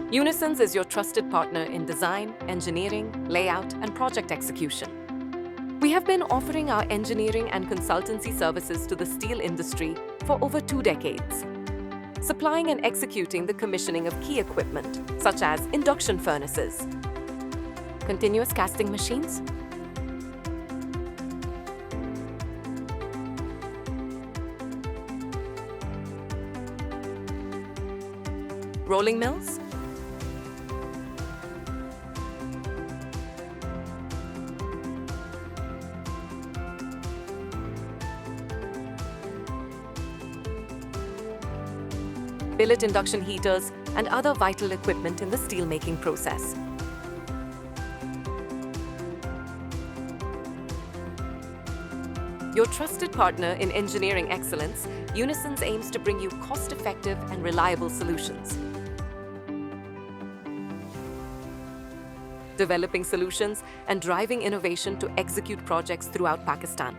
Unisons is your trusted partner in design, engineering, layout, and project execution. We have been offering our engineering and consultancy services to the steel industry for over 2 decades, supplying and executing the commissioning of key equipment such as induction furnaces, continuous casting machines, rolling mills, billet induction heaters, and other vital equipment in the steelmaking process. Your trusted partner in engineering excellence, Unisons aims to bring you cost-effective and reliable solutions. Developing solutions and driving innovation to execute projects throughout Pakistan.